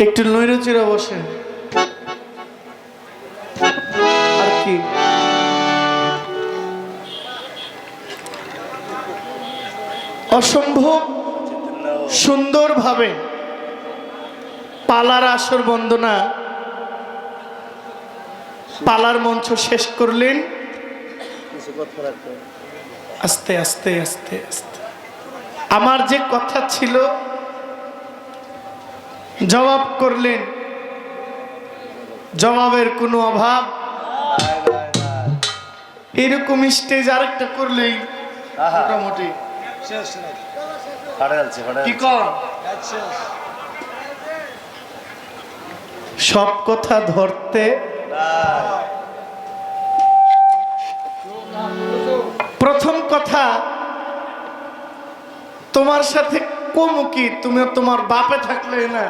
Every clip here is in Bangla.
একটু নৈরচিরা বসেন। আর কি অসম্ভব সুন্দরভাবে পালার আসর বন্দনা পালার মঞ্চ শেষ করলেন। আস্তে আস্তে আস্তে আস্তে আমার যে কথা ছিল জবাব করলেন, জবাবের কোনো অভাব। এরকম স্টেজ আরেকটা করলেই মোটামুটি কি কর সব কথা ধরতে প্রথম কথা তোমার সাথে কমু কি, তুমি তোমার বাপে থাকলে না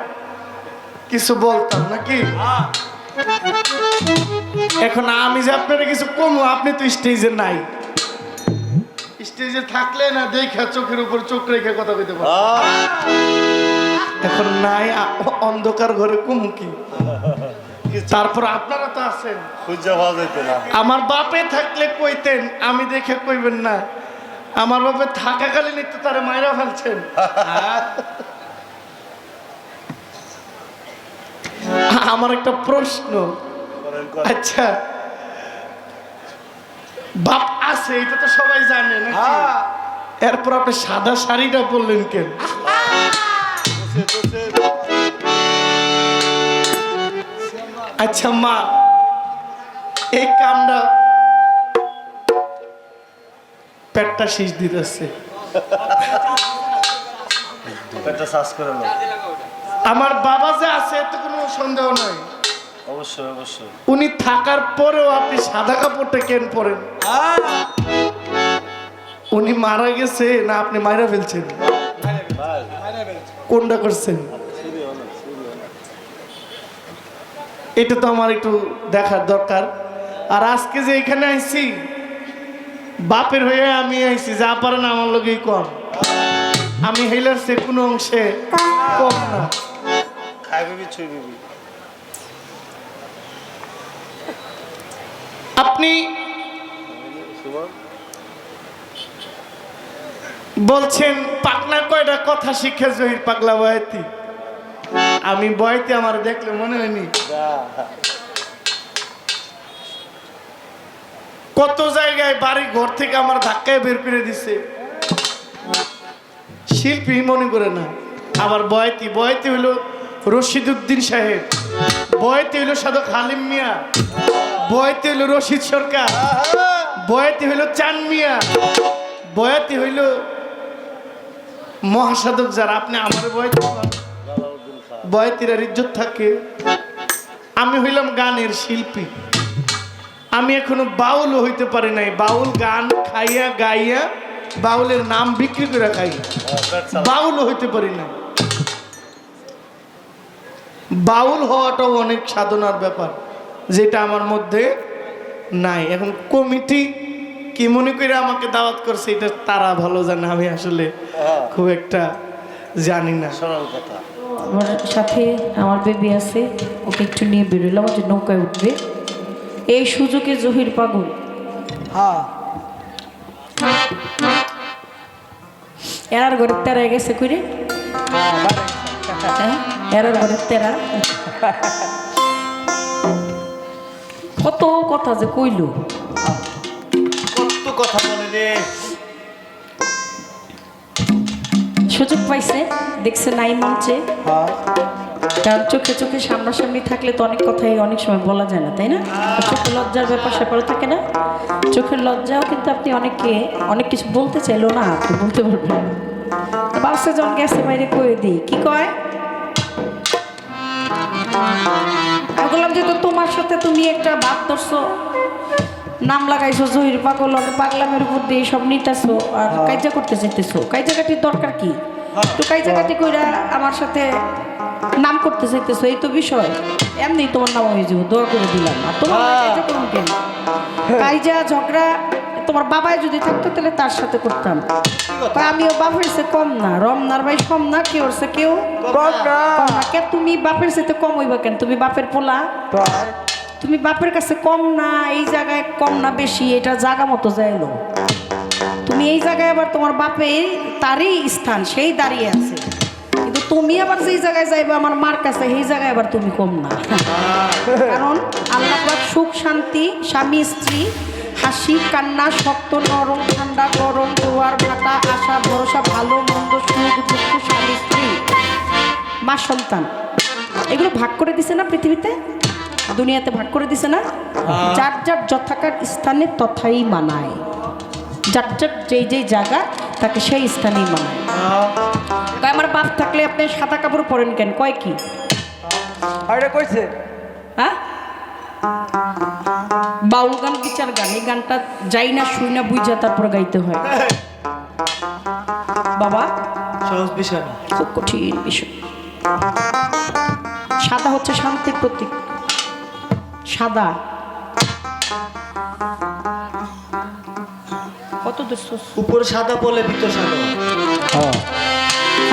কিছু বলতাম নাকি। এখন আমি যে আপনারা কিছু কমু, আপনি তো স্টেজে নাই, স্টেজে থাকলে না দেখা চোখের উপর চোখ রেখে কথা কইতে পারো। এখন নাই, অন্ধকার ঘরে কমু কি। তারপর আপনারা তো আছেন, আমার বাপে থাকলে কইতেন, আমি দেখে কইবেন না। আমার বাপে থাকাকালীন একটু তারা মায়েরা ফেলছেন। আমার একটা প্রশ্ন, আচ্ছা বাপ আছে এটা তো সবাই জানে নাকি, এরপর আপনি সাদা শাড়িটা পরলেন কেন? আচ্ছা মা, এই কামটা পেটটা শীষ দিতেছে, আমার বাবা যে আছে এতে কোনো সন্দেহ নাই। অবশ্যই অবশ্যই উনি থাকার পরেও আপনি সাদা কাপড়টা কেন পরেন? উনি মারা গেছে না আপনি মারা ফেলছেন? কোনটা করছেন? এটা তো আমার একটু দেখার দরকার। আর আজকে যে এখানে আইছি, বাপের হয়ে আমি আইছি, যা পারেন আমার লোকেই কম, আমি হেলার সে কোনো অংশে কম না। আপনি বলছেন পাকনা কয়টা কথা শিখে জহির পাগলা বয়াতি। আমি বয়াতি আমার দেখলে মনে হয়নি কত জায়গায় বাড়ি ঘর থেকে আমার ধাক্কায় বের করে দিছে, শিল্পী মনে করে না। আবার বয়াতি, বয়াতি হইল রশিদ উদ্দিন সাহেব, বয়াতি হইল সাধক হালিম মিয়া, বয়াতি হইল রশিদ সরকার, বয়াতি হইল চান মিয়া, বয়াতি হইল মহাসাধক যারা। আপনি আমার বয়াতি, বয়াতিরা ইজ্জত থাকে। আমি হইলাম গানের শিল্পী, আমি এখনো বাউল হইতে পারি নাই। বাউল গান খাইয়া গাইয়া বাউলের নাম বিক্রি করে খাই, বাউল হইতে পারি না। বাউল হওয়াটাও অনেক সাধনার ব্যাপার, যেটা আমার মধ্যে নাই। এখন কমিটি কি মনে করে আমাকে দাওয়াত করছে এটা তারা ভালো জানে, আমি আসলে খুব একটা জানি না। আমার সাথে আমার বেবি আছে, ওকে একটু নিয়ে বেরোলাম, যে নৌকায় উঠবে। এই সুযোগে জহির পাগল এরার ঘরের তেরা গেছে কইরে, এরার ঘরের তেরা কত কথা যে কইল, কত কথা বলে রে। সুযোগ পাইছে, দেখছে নাই মঞ্চে, কারণ চোখে চোখে সামনাসামনি থাকলে তো অনেক কথাই অনেক সময় বলা যায় না, তাই না? চোখের লজ্জার ব্যাপার স্যাপারও থাকে না, চোখের লজ্জাও কিন্তু আপনি অনেককে অনেক কিছু বলতে চাইলো না, আপনি বলতে পারবেন। বাসে যখন গেছে বাইরে কয়ে দিই, কি কয়? আমি বললাম যে তো তোমার সাথে তুমি একটা বাদ ধরছো, নাম লাগাইছো জহির পাগল, পাগলামের উপর দিয়ে সব নিতেছো আর কাইজা করতে চাইতেছো। কাইজাকাটির দরকার কি? তো কাইজাকাটি কইরা আমার সাথে নাম করতে চাইতেছো, এই তো বিষয়। এমনি তোমার নাম হয়ে যাবো, দোয়া করে দিলাম। আর তোমার কাইজা করুন কেন? কাইজা ঝগড়া তোমার বাবাই যদি থাকতো তাহলে তার সাথে করতাম। কয় আমিও বাপের সে কম না, রমনার ভাই সম না, কেউ সে কেউ কম না। কম না। কে তুমি বাপের সাথে কম হইবা কেন? তুমি বাপের পোলা, তুমি বাপের কাছে কম না, এই জায়গায় কম না বেশি, এটা জায়গা মতো যাইলো। তুমি এই জায়গায় আবার তোমার বাপের তারই স্থান, সেই দাঁড়িয়ে আছে, কিন্তু তুমি আবার যেই জায়গায় যাইবা আমার মার কাছে, সেই জায়গায় আবার তুমি কম না। কারণ আল্লাহ পাক সুখ শান্তি, স্বামী স্ত্রী, হাসি কান্না, শক্ত নরম ঠান্ডা গরম, জোয়ার ভাটা, আশা ভরসা, ভালো মন্দ, সুখ দুঃখ, স্বামী স্ত্রী, মা সন্তান, এগুলো ভাগ করে দিছে না পৃথিবীতে, দুনিয়াতে ভাগ করে দিছে না। যার যার যথাকার স্থানে তথাই মানায়, যার যার যেই যেই জায়গা তাকে সেই স্থানেই মানায়। কয় আমার বাপ থাকলে আপনি সাদা কাপড় পরেন কেন? কয় কি আরে কইছে হ্যাঁ? বাউল গান বিচার গান, এই গানটা যাই না শুই না বুঝা তারপর গাইতে হয় বাবা, সহজ বিষয় না, খুব কঠিন বিষয়। সাদা হচ্ছে শান্তির প্রতীক, সাদা কত দুষ্ট। উপর সাদা বলে ভিতর সাদা।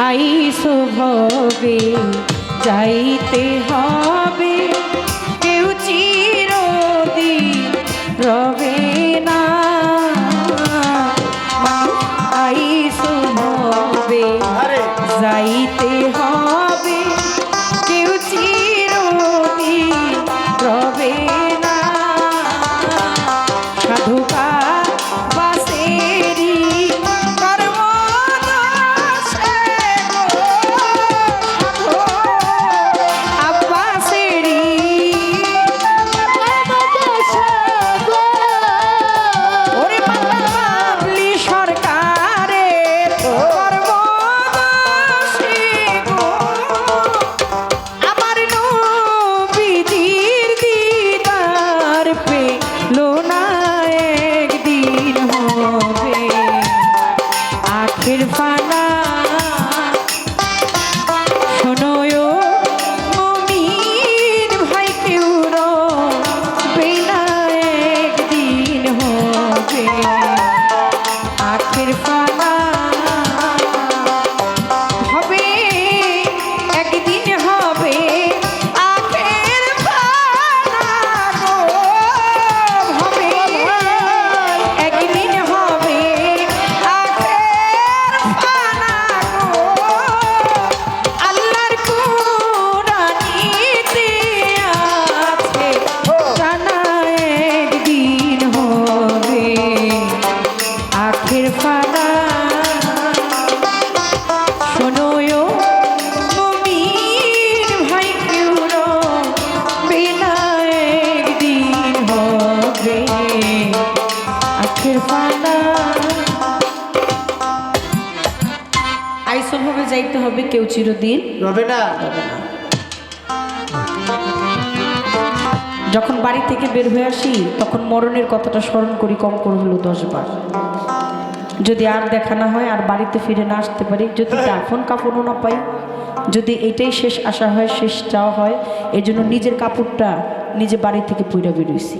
আইসো ভবে যাইতে হবে, কেউ চিরদিন রবে না। আইসো ভবে যাইতে হবে, কেউ চিরদিন রবে না। সাধুকা আইসভাবে যাইতে হবে, কেউ চিরদিন রবে না। যখন বাড়ি থেকে বের হয়ে আসি তখন মরণের কথাটা স্মরণ করি কম করে হলো 10 বার। যদি আর দেখা না হয়, আর বাড়িতে ফিরে না আসতে পারি, যদি দাফন কাফনও না পাই, যদি এটাই শেষ আশা হয়, শেষ চাওয়া হয়, এই জন্য নিজের কাপড়টা নিজে বাড়ি থেকে পুইরা বেরোইছি।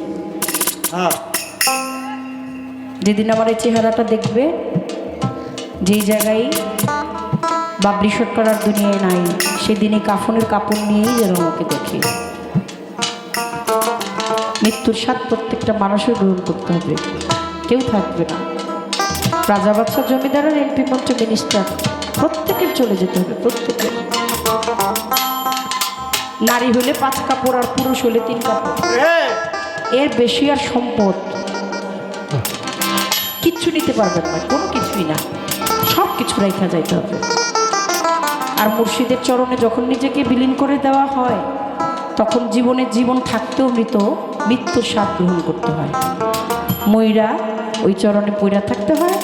যেদিন আমার এই চেহারাটা দেখবে, যেই জায়গায় বাবরি সরকার আর দুনিয়ায় নাই, সেদিনই কাফনের কাপড় নিয়েই যেন আমাকে দেখি। মৃত্যুর স্বাদ প্রত্যেকটা মানুষের গ্রহণ করতে হবে, কেউ থাকবে না। রাজা বাদশা, জমিদার আর এমপি মন্ত্রী মিনিস্টার প্রত্যেকের চলে যেতে হবে, প্রত্যেকের। নারী হলে 5 কাপড় আর পুরুষ হলে 3 কাপড়, এর বেশি আর সম্পদ কিচ্ছু নিতে পারবেন না, কোনো কিছুই না, সব কিছু রেখা যাইতে হবে। আর মুর্শিদের চরণে যখন নিজেকে বিলীন করে দেওয়া হয়, তখন জীবন থাকতেও মৃত্যুর স্বাদ গ্রহণ করতে হয়। ময়রা ওই চরণে পইরা থাকতে হয়।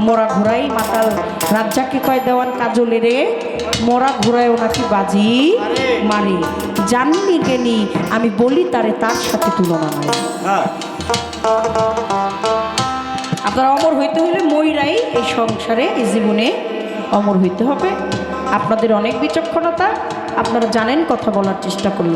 মরা ঘোড়াই মাতাল রাজ্জাকে কয় দেওয়ান কাজলে রে, মরা ঘোড়ায় ওনাকে বাজি মারে, জাননি কেনি আমি বলি তারে, তার সাথে তুলনা নাই। আপনারা অমর হইতে হলে ময়রাই এই সংসারে, এই জীবনে অমর হইতে হবে। আপনাদের অনেক বিচক্ষণতা, আপনারা জানেন, কথা বলার চেষ্টা করলাম।